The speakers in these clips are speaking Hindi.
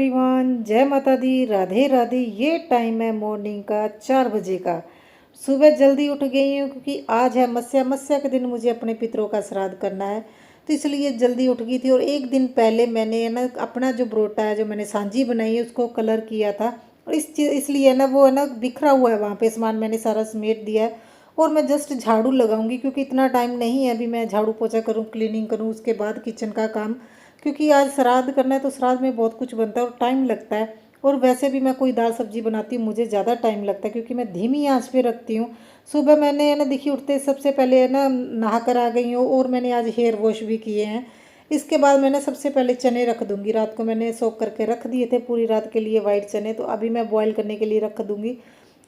एवरीवन, जय माता दी, राधे राधे। ये टाइम है मॉर्निंग का 4 बजे का। सुबह जल्दी उठ गई हूँ क्योंकि आज है मत्स्या। मत्स्या के दिन मुझे अपने पितरों का श्राद्ध करना है, तो इसलिए जल्दी उठ गई थी। और एक दिन पहले मैंने ना अपना जो ब्रोटा है, जो मैंने सांझी बनाई है, उसको कलर किया था। और इसलिए ना वो है ना बिखरा हुआ है, वहाँ पे सामान मैंने सारा समेट दिया है। और मैं जस्ट झाड़ू लगाऊंगी क्योंकि इतना टाइम नहीं है अभी मैं झाड़ू पोछा करूँ, क्लीनिंग करूँ, उसके बाद किचन का काम। क्योंकि आज श्राद्ध करना है तो श्राद्ध में बहुत कुछ बनता है और टाइम लगता है। और वैसे भी मैं कोई दाल सब्जी बनाती हूँ मुझे ज़्यादा टाइम लगता है क्योंकि मैं धीमी आंच पे रखती हूँ। सुबह मैंने है ना देखिए उठते सबसे पहले है ना नहा कर आ गई हूँ, और मैंने आज हेयर वॉश भी किए हैं। इसके बाद मैंने सबसे पहले चने रख दूंगी। रात को मैंने सोख करके रख दिए थे पूरी रात के लिए वाइट चने, तो अभी मैं बॉईल करने के लिए रख दूंगी।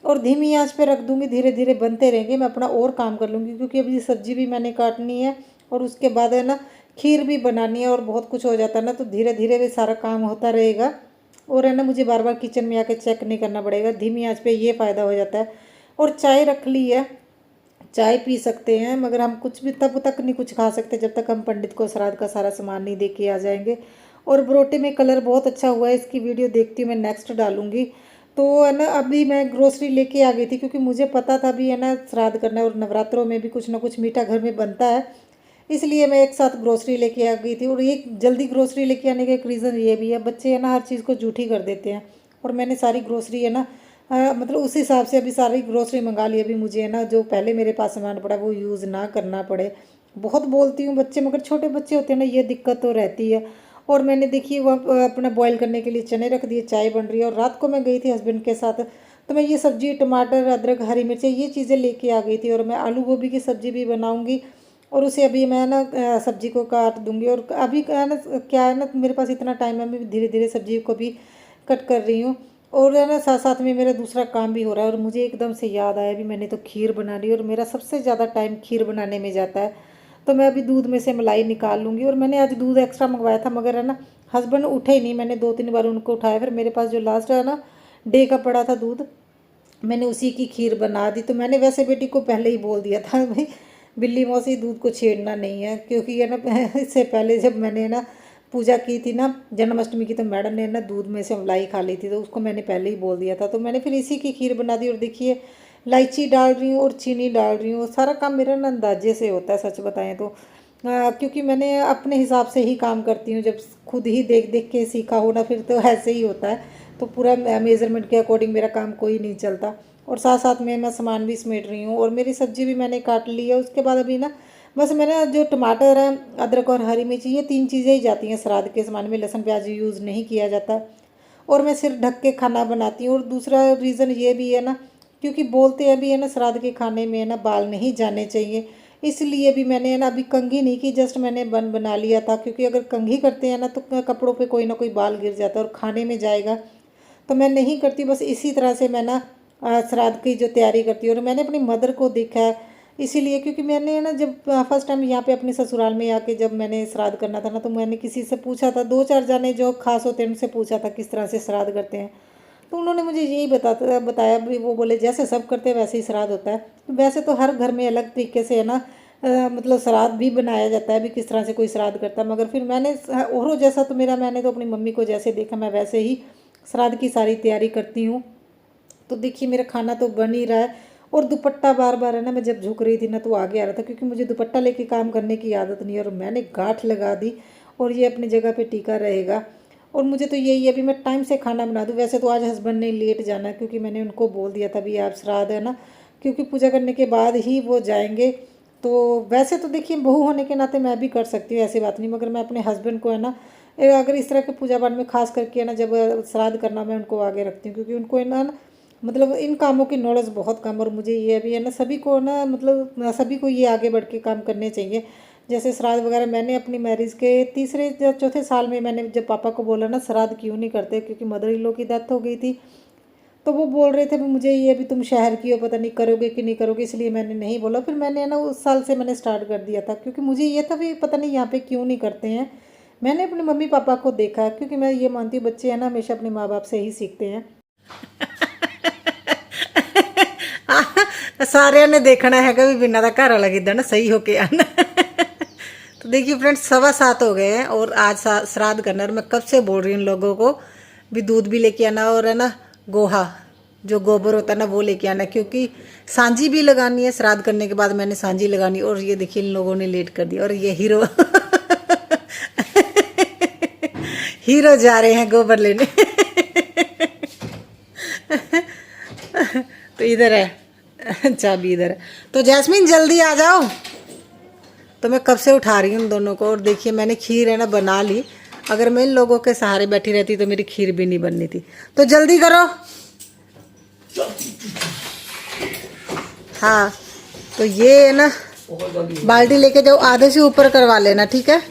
और धीमी आंच पे रख दूंगी, धीरे धीरे बनते रहेंगे। मैं अपना और काम कर लूँगी क्योंकि अभी सब्जी भी मैंने काटनी है और उसके बाद है ना खीर भी बनानी है और बहुत कुछ हो जाता है ना, तो धीरे धीरे भी सारा काम होता रहेगा। और है ना मुझे बार बार किचन में आके चेक नहीं करना पड़ेगा, धीमी आंच पे ये फ़ायदा हो जाता है। और चाय रख ली है, चाय पी सकते हैं, मगर हम कुछ भी तब तक नहीं कुछ खा सकते जब तक हम पंडित को श्राद्ध का सारा सामान नहीं दे के आ जाएंगे। और बरोटे में कलर बहुत अच्छा हुआ है, इसकी वीडियो देखती हूँ, मैं नेक्स्ट डालूंगी। तो है ना अभी मैं ग्रोसरी लेके आ गई थी क्योंकि मुझे पता था भी है ना श्राद्ध करना है और नवरात्रों में भी कुछ ना कुछ मीठा घर में बनता है। इसलिए मैं एक साथ ग्रोसरी लेके आ गई थी। और ये जल्दी ग्रोसरी लेके आने का एक रीज़न ये भी है, बच्चे है ना हर चीज़ को जूठी कर देते हैं। और मैंने सारी ग्रोसरी है ना मतलब उस हिसाब से अभी सारी ग्रोसरी मंगा ली। अभी मुझे है ना जो पहले मेरे पास सामान पड़ा वो यूज़ ना करना पड़े। बहुत बोलती हूँ बच्चे, मगर छोटे बच्चे होते हैं ना, ये दिक्कत तो रहती है। और मैंने देखिए वो अपना बॉईल करने के लिए चने रख दिए, चाय बन रही है। और रात को मैं गई थी हस्बैंड के साथ, तो मैं ये सब्जी टमाटर अदरक हरी मिर्ची ये चीज़ें लेके आ गई थी। और मैं आलू गोभी की सब्ज़ी भी बनाऊँगी। और उसे अभी मैं ना सब्जी को काट दूंगी। और अभी क्या है ना मेरे पास इतना टाइम है, मैं धीरे धीरे सब्जी को भी कट कर रही हूँ। और है ना साथ साथ में मेरा दूसरा काम भी हो रहा है। और मुझे एकदम से याद आया, अभी मैंने तो खीर बना ली और मेरा सबसे ज़्यादा टाइम खीर बनाने में जाता है। तो मैं अभी दूध में से मलाई निकाल लूँगी। और मैंने आज दूध एक्स्ट्रा मंगवाया था, मगर है ना हस्बैंड उठे ही नहीं। मैंने 2-3 बार उनको उठाया, फिर मेरे पास जो लास्ट है ना डे का पड़ा था दूध, मैंने उसी की खीर बना दी। तो मैंने वैसे बेटी को पहले ही बोल दिया था भाई बिल्ली मौसी दूध को छेड़ना नहीं है, क्योंकि है ना इससे पहले जब मैंने ना पूजा की थी ना जन्माष्टमी की, तो मैडम ने ना दूध में से मलाई खा ली थी, तो उसको मैंने पहले ही बोल दिया था। तो मैंने फिर इसी की खीर बना दी। और देखिए इलायची डाल रही हूँ और चीनी डाल रही हूँ। सारा काम मेरा ना अंदाजे से होता है सच बताएं तो। क्योंकि मैंने अपने हिसाब से ही काम करती हूँ, जब खुद ही देख देख के सीखा हो ना फिर तो ऐसे ही होता है। तो पूरा मेज़रमेंट के अकॉर्डिंग मेरा काम कोई नहीं चलता। और साथ साथ में मैं सामान भी समेट रही हूँ और मेरी सब्ज़ी भी मैंने काट ली है। उसके बाद अभी ना बस मैंने जो टमाटर है अदरक और हरी मिर्ची ये 3 चीज़ें ही जाती हैं श्राद्ध के सामान में, लहसुन प्याज यूज़ नहीं किया जाता। और मैं सिर्फ ढक के खाना बनाती हूँ। और दूसरा रीज़न ये भी है ना, क्योंकि बोलते हैं भी है ना श्राद्ध के खाने में है ना बाल नहीं जाने चाहिए, इसलिए भी मैंने है ना अभी कंघी नहीं की, जस्ट मैंने बना लिया था। क्योंकि अगर कंघी करते हैं ना तो कपड़ों पे कोई ना कोई बाल गिर जाता है और खाने में जाएगा, तो मैं नहीं करती। बस इसी तरह से मैं ना श्राद्ध की जो तैयारी करती हूँ। और मैंने अपनी मदर को देखा है इसीलिए, क्योंकि मैंने ना जब फर्स्ट टाइम यहाँ पे अपने ससुराल में आके जब मैंने श्राद्ध करना था ना, तो मैंने किसी से पूछा था, 2-4 जाने जो खास होते हैं उनसे पूछा था किस तरह से श्राद्ध करते हैं। तो उन्होंने मुझे यही बताया भी, वो बोले जैसे सब करते हैं वैसे ही श्राद्ध होता है। तो वैसे तो हर घर में अलग तरीके से है ना मतलब श्राद्ध भी बनाया जाता है भी, किस तरह से कोई श्राद्ध करता है। मगर फिर मैंने औरों जैसा तो मेरा, मैंने तो अपनी मम्मी को जैसे देखा मैं वैसे ही श्राद्ध की सारी तैयारी करती हूँ। तो देखिए मेरा खाना तो बन ही रहा है। और दुपट्टा बार बार है ना, मैं जब झुक रही थी ना तो आगे आ रहा था, क्योंकि मुझे दुपट्टा लेके काम करने की आदत नहीं है। और मैंने गांठ लगा दी और ये अपनी जगह पे टिका रहेगा। और मुझे तो यही है अभी मैं टाइम से खाना बना दूँ। वैसे तो आज हस्बैंड ने लेट जाना है, क्योंकि मैंने उनको बोल दिया था भी आप श्राद्ध है ना, क्योंकि पूजा करने के बाद ही वो जाएंगे। तो वैसे तो देखिए बहू होने के नाते मैं भी कर सकती हूँ, ऐसी बात नहीं, मगर मैं अपने हस्बैंड को है ना अगर इस तरह के पूजा पाठ में खास करके है ना जब श्राद्ध करना, मैं उनको आगे रखती हूँ। क्योंकि उनको है ना मतलब इन कामों की नॉलेज बहुत कम। और मुझे ये भी है ना सभी को ना मतलब सभी को ये आगे बढ़ के काम करने चाहिए। जैसे श्राद्ध वगैरह मैंने अपनी मैरिज के तीसरे या चौथे साल में मैंने जब पापा को बोला ना श्राद्ध क्यों नहीं करते, क्योंकि मदर इन लॉ की डेथ हो गई थी, तो वो बोल रहे थे भी मुझे ये भी तुम शहर की हो, पता नहीं करोगे कि नहीं करोगे, इसलिए मैंने नहीं बोला। फिर मैंने ना उस साल से मैंने स्टार्ट कर दिया था, क्योंकि मुझे ये था भी पता नहीं यहाँ पे क्यों नहीं करते हैं। मैंने अपने मम्मी पापा को देखा, क्योंकि मैं ये मानती हूँ बच्चे हैं ना हमेशा अपने माँ बाप से ही सीखते हैं। सारे ने देखना है भी बिना का घर वाला किदा ना सही होके आना। तो देखिए फ्रेंड्स 7:15 हो गए हैं और आज श्राद्ध करना, और मैं कब से बोल रही हूँ इन लोगों को भी दूध भी लेके आना, और है ना गोहा जो गोबर होता है ना वो लेके आना, क्योंकि सांझी भी लगानी है। श्राद्ध करने के बाद मैंने सांझी लगानी। और ये देखिए इन लोगों ने लेट कर दिया, और ये हीरो हीरो जा रहे हैं गोबर लेने। तो इधर है चाबी, इधर है। तो जैस्मीन जल्दी आ जाओ। तो मैं कब से उठा रही हूँ उन दोनों को। और देखिए मैंने खीर है ना बना ली। अगर मैं इन लोगों के सहारे बैठी रहती तो मेरी खीर भी नहीं बननी थी। तो जल्दी करो। हाँ तो ये है ना बाल्टी लेके जाओ, आधे से ऊपर करवा लेना, ठीक है।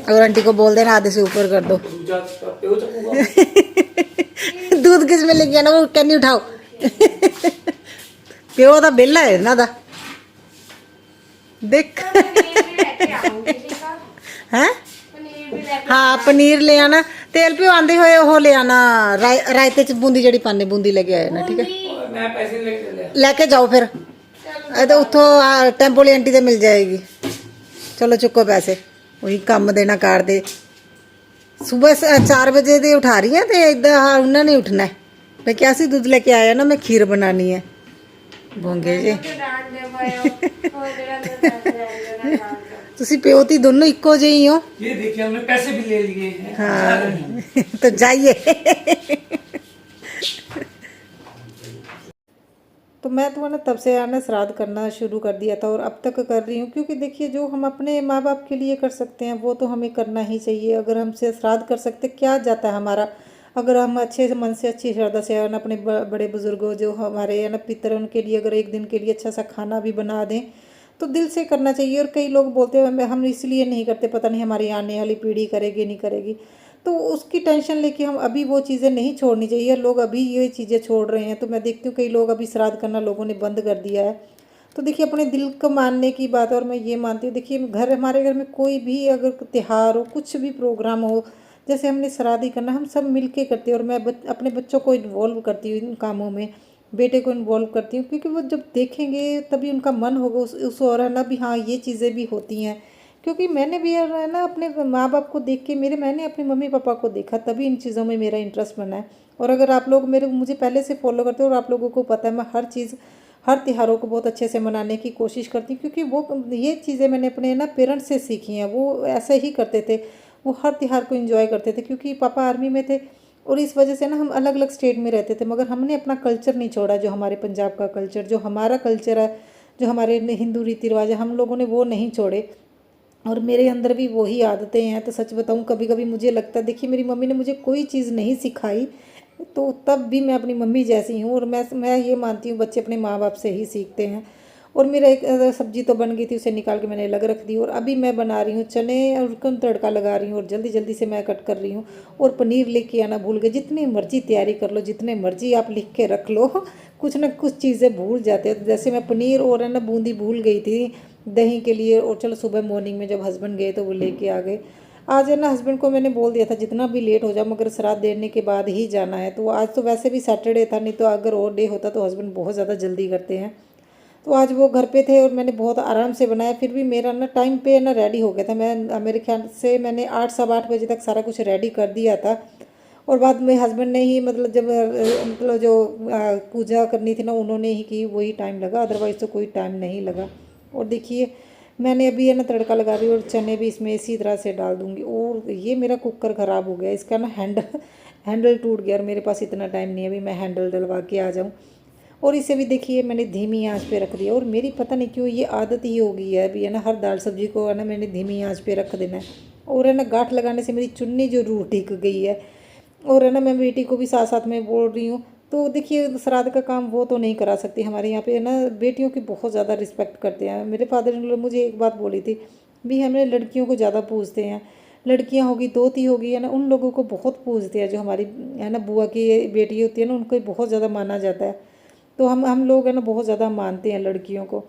और आंटी को बोल देना आधे से ऊपर कर दो। दूध किस में लेके आना, वो कैनी उठाओ। प्यो दा बेला है ना दा देख। हैं हाँ पनीर ले आना। तेल पियो आंदे होए वो ले आना। रायते च बूंदी जड़ी पाने बूंदी लेके आए ना, ठीक है। लेके जाओ फिर, तो उतो टेंपो वाली आंटी से मिल जाएगी। चलो चुको पैसे, वही काम देना कार दे। सुबह 4 बजे दे उठा रही है तो इधर उन्होंने नहीं उठना है। मैं क्या सी दूध लेके आया ना, मैं खीर बनानी है। भोंगे जी तुसी प्यो ती दोनों इको जे ही हो। ये देखिए हमने पैसे भी ले लिए हैं। हाँ तो जाइए। तो मैं तो ना तब से आना श्राद्ध करना शुरू कर दिया था और अब तक कर रही हूँ, क्योंकि देखिए जो हम अपने माँ बाप के लिए कर सकते हैं वो तो हमें करना ही चाहिए। अगर हमसे श्राद्ध कर सकते क्या जाता है हमारा। अगर हम अच्छे मन से अच्छी श्रद्धा से अपने बड़े बुजुर्गों जो हमारे है ना पितर, उनके लिए अगर एक दिन के लिए अच्छा सा खाना भी बना दें तो दिल से करना चाहिए। और कई लोग बोलते हैं हम इसलिए नहीं करते, पता नहीं हमारी आने वाली पीढ़ी करेगी नहीं करेगी, तो उसकी टेंशन लेके हम अभी वो चीज़ें नहीं छोड़नी चाहिए। लोग अभी ये चीज़ें छोड़ रहे हैं। तो मैं देखती हूँ कई लोग अभी श्राद्ध करना लोगों ने बंद कर दिया है। तो देखिए अपने दिल को मानने की बात है। और मैं ये मानती हूँ देखिए हमारे घर में कोई भी अगर त्यौहार हो, कुछ भी प्रोग्राम हो, जैसे हमने श्राद्ध ही करना हम सब मिल के करते हैं। और मैं अपने बच्चों को इन्वॉल्व करती हूँ इन कामों में, बेटे को इन्वॉल्व करती हूँ, क्योंकि वो जब देखेंगे तभी उनका मन होगा उस और है ना भी हाँ ये चीज़ें भी होती हैं। क्योंकि मैंने भी है ना अपने माँ बाप को देख के मैंने अपने मम्मी पापा को देखा, तभी इन चीज़ों में मेरा इंटरेस्ट बना है। और अगर आप लोग मुझे पहले से फॉलो करते हो और आप लोगों को पता है मैं हर चीज़ हर त्योहारों को बहुत अच्छे से मनाने की कोशिश करती हूँ, क्योंकि वो ये चीज़ें मैंने अपने ना पेरेंट्स से सीखी हैं। वो ऐसे ही करते थे, वो हर त्यौहार को एंजॉय करते थे, क्योंकि पापा आर्मी में थे और इस वजह से ना हम अलग अलग स्टेट में रहते थे, मगर हमने अपना कल्चर नहीं छोड़ा। जो हमारे पंजाब का कल्चर, जो हमारा कल्चर है, जो हमारे हिंदू रीति रिवाज है, हम लोगों ने वो नहीं छोड़े। और मेरे अंदर भी वही आदतें हैं। तो सच बताऊं कभी कभी मुझे लगता है, देखिए मेरी मम्मी ने मुझे कोई चीज़ नहीं सिखाई, तो तब भी मैं अपनी मम्मी जैसी हूँ। और मैं ये मानती हूँ बच्चे अपने माँ बाप से ही सीखते हैं। और मेरा एक सब्जी तो बन गई थी, उसे निकाल के मैंने अलग रख दी। और अभी मैं बना रही हूँ चने और उनको तड़का लगा रही हूँ और जल्दी जल्दी से मैं कट कर रही हूँ। और पनीर लेके आना भूल गए। जितनी मर्जी तैयारी कर लो, जितने मर्जी आप लिख के रख लो, कुछ ना कुछ चीज़ें भूल जाते हैं। जैसे मैं पनीर और है ना बूंदी भूल गई थी दही के लिए। और चलो सुबह मॉर्निंग में जब हस्बैंड गए तो वो लेके आ गए। आज है ना हस्बैंड को मैंने बोल दिया था जितना भी लेट हो जाए मगर श्राद्ध देने के बाद ही जाना है। तो आज तो वैसे भी सैटरडे था, नहीं तो अगर और डे होता तो हस्बैंड बहुत ज़्यादा जल्दी करते हैं। तो आज वो घर पे थे और मैंने बहुत आराम से बनाया। फिर भी मेरा ना टाइम पे ना रेडी हो गया था। मैं मेरे ख्याल से मैंने 8 सवा 8 बजे तक सारा कुछ रेडी कर दिया था। और बाद में हस्बैंड ने ही मतलब जब मतलब जो पूजा करनी थी ना उन्होंने ही की, वही टाइम लगा, अदरवाइज़ तो कोई टाइम नहीं लगा। और देखिए मैंने अभी है ना तड़का लगा रही हूँ और चने भी इसमें इसी तरह से डाल दूँगी। और ये मेरा कुकर ख़राब हो गया, इसका ना हैंडल टूट गया और मेरे पास इतना टाइम नहीं है अभी मैं हैंडल डलवा के आ जाऊँ। और इसे भी देखिए मैंने धीमी आंच पे रख दिया। और मेरी पता नहीं क्यों ये आदत ही हो गई है अभी है ना हर दाल सब्जी को है ना मैंने धीमी आंच पे रख देना है। और है ना गांठ लगाने से मेरी चुन्नी जो रूह टिक गई है। और है ना मैं बेटी को भी साथ साथ में बोल रही हूँ। तो देखिए श्राद्ध का काम वो तो नहीं करा सकती, हमारे यहाँ पे है ना बेटियों की बहुत ज़्यादा रिस्पेक्ट करते हैं। मेरे फादर इन लॉ मुझे एक बात बोली थी भी हमें लड़कियों को ज़्यादा पूजते हैं। लड़कियां होगी दोती होगी है ना उन लोगों को बहुत पूजते हैं। जो हमारी है ना बुआ की बेटी होती है ना उनको बहुत ज़्यादा माना जाता है। तो हम लोग है ना बहुत ज़्यादा मानते हैं लड़कियों को।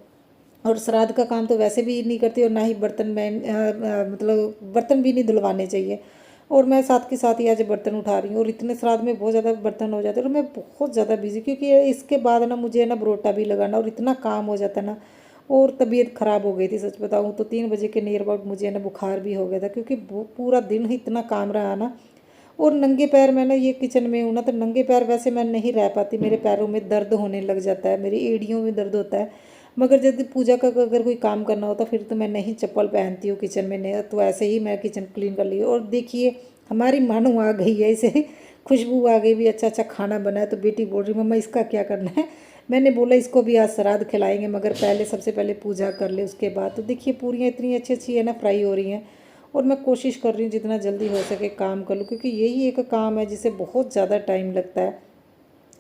और श्राद्ध का काम तो वैसे भी नहीं करती और ना ही बर्तन में मतलब बर्तन भी नहीं धुलवाने चाहिए। और मैं साथ के साथ ही आज बर्तन उठा रही हूँ और इतने श्राद्ध में बहुत ज़्यादा बर्तन हो जाते हैं और मैं बहुत ज़्यादा बिजी, क्योंकि इसके बाद ना मुझे ना बरोटा भी लगाना और इतना काम हो जाता है ना। और तबीयत ख़राब हो गई थी सच बताऊँ तो 3 बजे के नियर अबाउट मुझे ना बुखार भी हो गया था, क्योंकि पूरा दिन ही इतना काम रहा ना। और नंगे पैर मैं ना ये किचन में हूँ ना, तो नंगे पैर वैसे मैं नहीं रह पाती, मेरे पैरों में दर्द होने लग जाता है, मेरी एड़ियों में दर्द होता है। मगर जब पूजा का अगर कोई काम करना होता फिर तो मैं नहीं चप्पल पहनती हूँ किचन में, नहीं तो ऐसे ही मैं किचन क्लीन कर ली। और देखिए हमारी मानो आ गई है, इसे खुशबू आ गई भी, अच्छा अच्छा खाना बना है। तो बेटी बोल रही मम्मा इसका क्या करना है। मैंने बोला इसको भी आज श्राद्ध खिलाएंगे, मगर पहले सबसे पहले पूजा कर ले उसके बाद। तो देखिए पूरियाँ इतनी अच्छी अच्छी है ना फ्राई हो रही हैं, और मैं कोशिश कर रही हूँ जितना जल्दी हो सके काम कर लूँ, क्योंकि यही एक काम है जिसे बहुत ज़्यादा टाइम लगता है।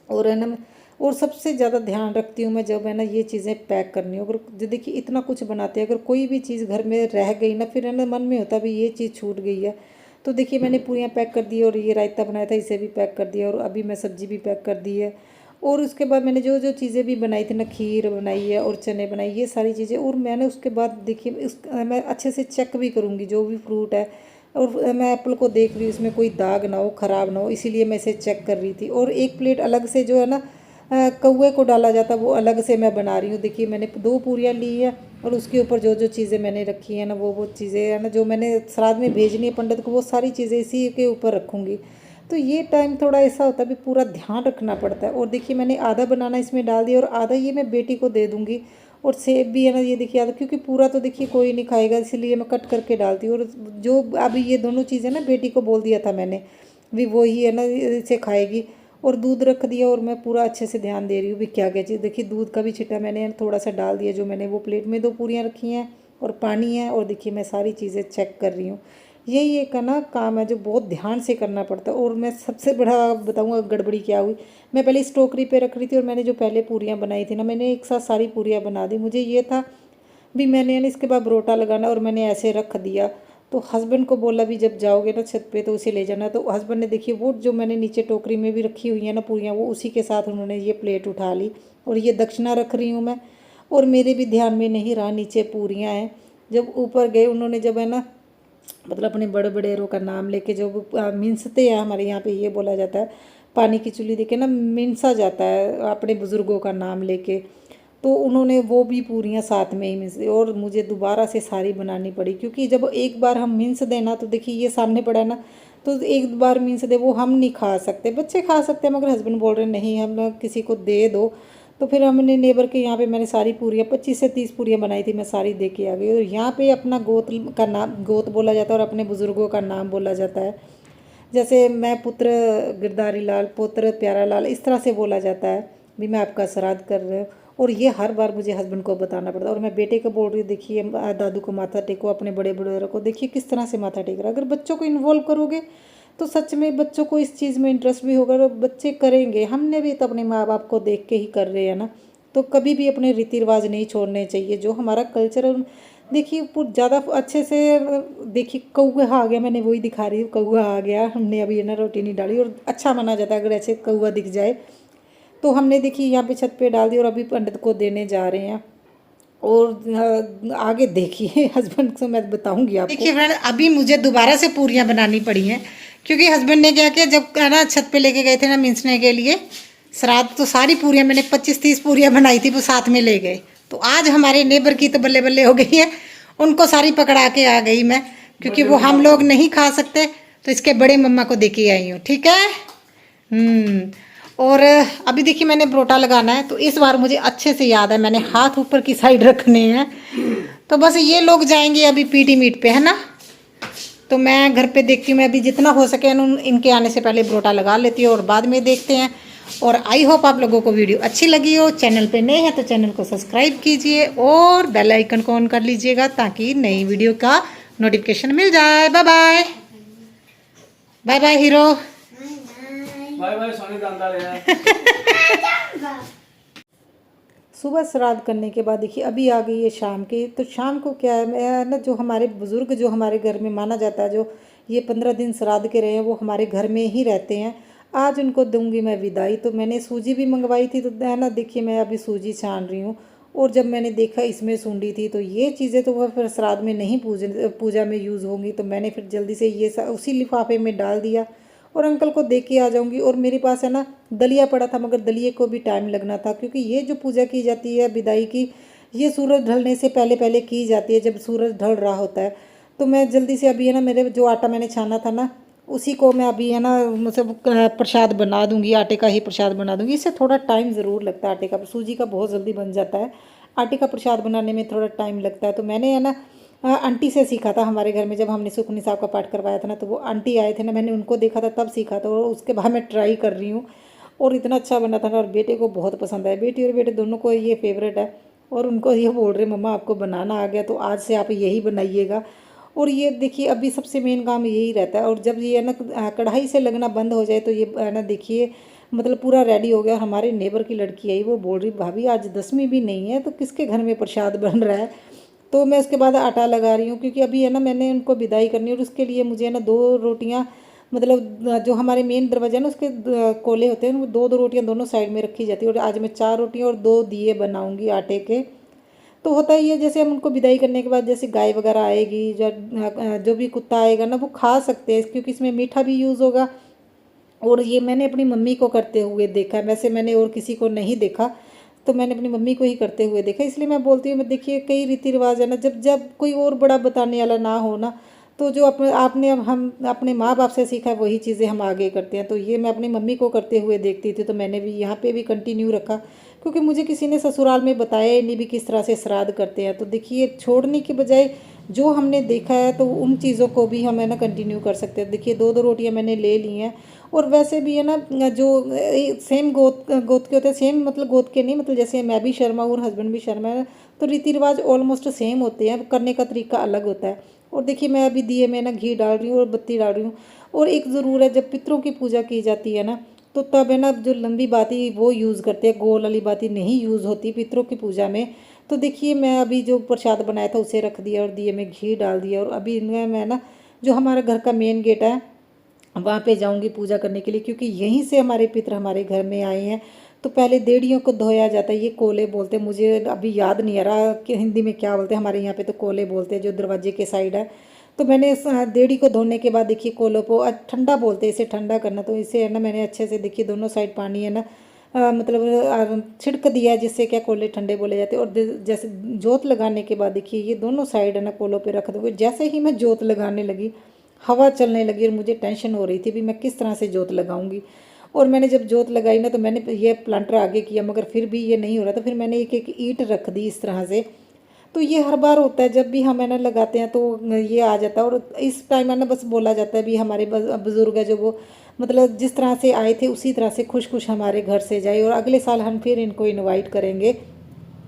और है ना, और सबसे ज़्यादा ध्यान रखती हूँ मैं जब है ना ये चीज़ें पैक करनी हो। अगर जो देखिए इतना कुछ बनाते हैं, अगर कोई भी चीज़ घर में रह गई ना, फिर है ना मन में होता भी ये चीज़ छूट गई है। तो देखिए मैंने पूरियाँ पैक कर दी, और ये रायता बनाया था इसे भी पैक कर दिया, और अभी मैं सब्ज़ी भी पैक कर दी है। और उसके बाद मैंने जो जो चीज़ें भी बनाई थी ना, खीर बनाई है और चने बनाई, ये सारी चीज़ें। और मैंने उसके बाद देखिए मैं अच्छे से चेक भी करूँगी जो भी फ्रूट है, और मैं एप्पल को देख रही हूँ इसमें कोई दाग ना हो, ख़राब ना हो, इसीलिए मैं इसे चेक कर रही थी। और एक प्लेट अलग से जो है ना कौवे को डाला जाता वो अलग से मैं बना रही हूँ। देखिए मैंने 2 पूरियाँ ली है, और उसके ऊपर जो जो चीज़ें मैंने रखी है ना, वो चीज़ें है ना जो मैंने श्राद्ध में भेजनी है पंडित को, वो सारी चीज़ें इसी के ऊपर रखूँगी। तो ये टाइम थोड़ा ऐसा होता है भी पूरा ध्यान रखना पड़ता है। और देखिए मैंने आधा बनाना इसमें डाल दिया, और आधा ये मैं बेटी को दे दूँगी। और सेब भी है ना, ये देखिए आधा, क्योंकि पूरा तो देखिए कोई नहीं खाएगा, इसलिए मैं कट करके डालती हूँ। और जो अभी ये दोनों चीज़ें ना बेटी को बोल दिया था मैंने भी, वही है ना इसे खाएगी। और दूध रख दिया, और मैं पूरा अच्छे से ध्यान दे रही हूँ भी क्या क्या चीज़। देखिए दूध का भी छिट्टा मैंने थोड़ा सा डाल दिया, जो मैंने वो प्लेट में 2 पूरियाँ रखी हैं, और पानी है। और देखिए मैं सारी चीज़ें चेक कर रही हूँ। यही एक है ना काम है जो बहुत ध्यान से करना पड़ता है। और मैं सबसे बड़ा बताऊँगा गड़बड़ी क्या हुई, मैं पहले इस टोकरी पे रख रही थी, और मैंने जो पहले पूरियाँ बनाई थी ना, मैंने एक साथ सारी पूरियाँ बना दी। मुझे ये था भी मैंने ना इसके बाद बरोटा लगाना, और मैंने ऐसे रख दिया। तो हस्बैंड को बोला भी जब जाओगे ना छत पे तो उसे ले जाना। तो हस्बैंड ने देखिए वो जो मैंने नीचे टोकरी में भी रखी हुई है ना पूरियाँ, वो उसी के साथ उन्होंने ये प्लेट उठा ली। और ये दक्षिणा रख रही हूँ मैं, और मेरे भी ध्यान में नहीं रहा नीचे पूरियाँ हैं। जब ऊपर गए उन्होंने, जब है ना मतलब अपने बड़े बड़ेरों का नाम लेके जो मिनसते हैं, हमारे यहाँ पे ये बोला जाता है, पानी की चुल्ली देके ना मिनसा जाता है अपने बुज़ुर्गों का नाम लेके। तो उन्होंने वो भी पूरियाँ साथ में ही मिस, और मुझे दोबारा से सारी बनानी पड़ी, क्योंकि जब एक बार हम मिन्स देना, तो देखिए ये सामने पड़ा है ना, तो एक बार मिन्स दे वो हम नहीं खा सकते, बच्चे खा सकते हैं, मगर हस्बैंड बोल रहे नहीं हम ना किसी को दे दो। तो फिर हमने नेबर के यहाँ पे मैंने सारी पूरियाँ 25 से 30 पूरियाँ बनाई थी, मैं सारी दे के आ गई। और यहाँ पे अपना गोत का नाम गोत बोला जाता है, और अपने बुज़ुर्गों का नाम बोला जाता है। जैसे मैं पुत्र गिरधारी लाल, पुत्र प्यारा लाल, इस तरह से बोला जाता है भी मैं आपका श्राद्ध कर रहा हूँ। और ये हर बार मुझे हस्बैंड को बताना पड़ता है। और मैं बेटे को बोल रही हूँ देखिए दादू को माथा टेको, अपने बड़े बड़े को देखिए किस तरह से माथा टेक रहा है। अगर बच्चों को इन्वॉल्व करोगे तो सच में बच्चों को इस चीज़ में इंटरेस्ट भी होगा, और बच्चे करेंगे। हमने भी तो अपने माँ बाप को देख के ही कर रहे हैं ना। तो कभी भी अपने रीति रिवाज नहीं छोड़ने चाहिए, जो हमारा कल्चर है। देखिए ज़्यादा अच्छे से देखिए कौआ आ गया, मैंने वही दिखा रही हूँ, कौआ आ गया। हमने अभी है ना रोटी नहीं डाली, और अच्छा माना जाता है अगर ऐसे कौआ दिख जाए। तो हमने देखिए यहाँ पे छत पे डाल दी, और अभी पंडित को देने जा रहे हैं। और आगे देखिए हस्बैंड को मैं बताऊंगी आपको। देखिए फ्रेंड अभी मुझे दोबारा से पूरियाँ बनानी पड़ी हैं, क्योंकि हस्बैंड ने क्या किया, जब है ना छत पे लेके गए थे ना मिंसने के लिए श्राद्ध, तो सारी पूरियाँ मैंने 25-30 पूरियाँ बनाई थी, वो साथ में ले गए। तो आज हमारे नेबर की तो बल्ले बल्ले हो गई है, उनको सारी पकड़ा के आ गई मैं, क्योंकि वो हम लोग नहीं खा सकते, तो इसके बड़े मम्मा को दे के आई हूँ। ठीक है। और अभी देखिए मैंने परोठा लगाना है, तो इस बार मुझे अच्छे से याद है, मैंने हाथ ऊपर की साइड रखने हैं। तो बस ये लोग जाएंगे अभी पीटी मीट पे, है ना। तो मैं घर पे देखती हूँ, मैं अभी जितना हो सके इनके आने से पहले परोठा लगा लेती हूँ, और बाद में देखते हैं। और आई होप आप लोगों को वीडियो अच्छी लगी हो। चैनल पे नए हैं तो चैनल को सब्सक्राइब कीजिए, और बेल आइकन को ऑन कर लीजिएगा, ताकि नई वीडियो का नोटिफिकेशन मिल जाए। Bye bye. Bye bye hero. Bye bye Soni दांदा। सुबह श्राद्ध करने के बाद देखिए अभी आ गई है शाम की। तो शाम को क्या है, मैं ना जो हमारे बुज़ुर्ग जो हमारे घर में माना जाता है, जो ये 15 दिन श्राद्ध के रहे हैं, वो हमारे घर में ही रहते हैं। आज उनको दूंगी मैं विदाई। तो मैंने सूजी भी मंगवाई थी, तो है ना देखिए मैं अभी सूजी छान रही हूँ। और जब मैंने देखा इसमें सूंडी थी, तो ये चीज़ें तो वह फिर श्राद्ध में नहीं पूजा में यूज़ होंगी, तो मैंने फिर जल्दी से ये उसी लिफाफे में डाल दिया, और अंकल को दे के आ जाऊंगी। और मेरे पास है ना दलिया पड़ा था, मगर दलिए को भी टाइम लगना था, क्योंकि ये जो पूजा की जाती है विदाई की, ये सूरज ढलने से पहले पहले की जाती है, जब सूरज ढल रहा होता है। तो मैं जल्दी से अभी है ना, मेरे जो आटा मैंने छाना था ना, उसी को मैं अभी है ना मतलब प्रसाद बना दूंगी, आटे का ही प्रसाद बना दूंगी। इससे थोड़ा टाइम ज़रूर लगता है, आटे का, सूजी का बहुत जल्दी बन जाता है, आटे का प्रसाद बनाने में थोड़ा टाइम लगता है। तो मैंने है ना आंटी से सीखा था। हमारे घर में जब हमने सुखमनी साहब का पाठ करवाया था ना, तो वो आंटी आए थे ना, मैंने उनको देखा था तब सीखा था, और उसके बाद मैं ट्राई कर रही हूँ और इतना अच्छा बना था ना, और बेटे को बहुत पसंद आया। बेटी और बेटे दोनों को ये फेवरेट है, और उनको ये बोल रहे मम्मा आपको बनाना आ गया तो आज से आप यही बनाइएगा। और ये देखिए अभी सबसे मेन काम यही रहता है। और जब ये है ना कढ़ाई से लगना बंद हो जाए तो ये है ना देखिए मतलब पूरा रेडी हो गया। और हमारे नेबर की लड़की आई, वो बोल रही भाभी आज 10वीं भी नहीं है तो किसके घर में प्रसाद बन रहा है। तो मैं उसके बाद आटा लगा रही हूँ, क्योंकि अभी है ना मैंने उनको विदाई करनी है, और उसके लिए मुझे है ना 2 रोटियाँ, मतलब जो हमारे मेन दरवाजा है ना उसके कोले होते हैं, वो 2-2 रोटियाँ दोनों साइड में रखी जाती है। और आज मैं 4 रोटियाँ और 2 दिए बनाऊँगी आटे के। तो होता ही है जैसे हम उनको विदाई करने के बाद जैसे गाय वगैरह आएगी, जो भी कुत्ता आएगा ना वो खा सकते हैं, क्योंकि इसमें मीठा भी यूज़ होगा। और ये मैंने अपनी मम्मी को करते हुए देखा है, वैसे मैंने और किसी को नहीं देखा, तो मैंने अपनी मम्मी को ही करते हुए देखा। इसलिए मैं बोलती हूँ, मैं देखिए कई रीति रिवाज है ना, जब जब कोई और बड़ा बताने वाला ना हो ना, तो जो अपने आपने हम अपने माँ बाप से सीखा है वही चीज़ें हम आगे करते हैं। तो ये मैं अपनी मम्मी को करते हुए देखती थी, तो मैंने भी यहाँ पे भी कंटिन्यू रखा, क्योंकि मुझे किसी ने ससुराल में बताया ही नहीं भी किस तरह से श्राद्ध करते हैं। तो देखिए छोड़ने की बजाय जो हमने देखा है तो उन चीज़ों को भी हम है ना कंटिन्यू कर सकते हैं। देखिए 2-2 रोटियां मैंने ले ली हैं। और वैसे भी है ना जो सेम गोत गोत के होते हैं, सेम मतलब गोत के नहीं, मतलब जैसे मैं भी शर्मा हूँ और हस्बैंड भी शर्मा है, तो रीति रिवाज ऑलमोस्ट सेम होते हैं, करने का तरीका अलग होता है। और देखिए मैं अभी दिए में ना घी डाल रही हूँ और बत्ती डाल रही हूँ। और एक ज़रूर है, जब पितरों की पूजा की जाती है ना, तो तब है ना जो लंबी बाती वो यूज़ करते हैं, गोल वाली बाती नहीं यूज़ होती पितरों की पूजा में। तो देखिए मैं अभी जो प्रसाद बनाया था उसे रख दिया और दिए में घी डाल दिया, और अभी इनमें मैं ना जो हमारा घर का मेन गेट है वहाँ पे जाऊँगी पूजा करने के लिए, क्योंकि यहीं से हमारे पितर हमारे घर में आए हैं। तो पहले देड़ियों को धोया जाता है, ये कोले बोलते हैं, मुझे अभी याद नहीं आ रहा कि हिंदी में क्या बोलते हैं, हमारे यहाँ पे तो कोले बोलते हैं जो दरवाजे के साइड है। तो मैंने देड़ी को धोने के बाद देखिए कोलों को ठंडा बोलते हैं, इसे ठंडा करना, तो इसे है ना मैंने अच्छे से देखिए दोनों साइड पानी है ना मतलब छिड़क दिया है, जिससे क्या कोले ठंडे बोले जाते हैं। और जैसे जोत लगाने के बाद देखिए ये दोनों साइड है ना कोलों पे रख दूँगी। जैसे ही मैं जोत लगाने लगी हवा चलने लगी, और मुझे टेंशन हो रही थी भी मैं किस तरह से जोत लगाऊंगी। और मैंने जब जोत लगाई ना तो मैंने ये प्लांटर आगे किया, मगर फिर भी ये नहीं हो रहा, तो फिर मैंने एक एक ईंट रख दी इस तरह से। तो ये हर बार होता है जब भी हम है ना लगाते हैं तो ये आ जाता है। और इस टाइम है ना बस बोला जाता है भी हमारे बुजुर्ग है जो वो मतलब जिस तरह से आए थे उसी तरह से खुश खुश हमारे घर से जाए, और अगले साल हम फिर इनको इनवाइट करेंगे।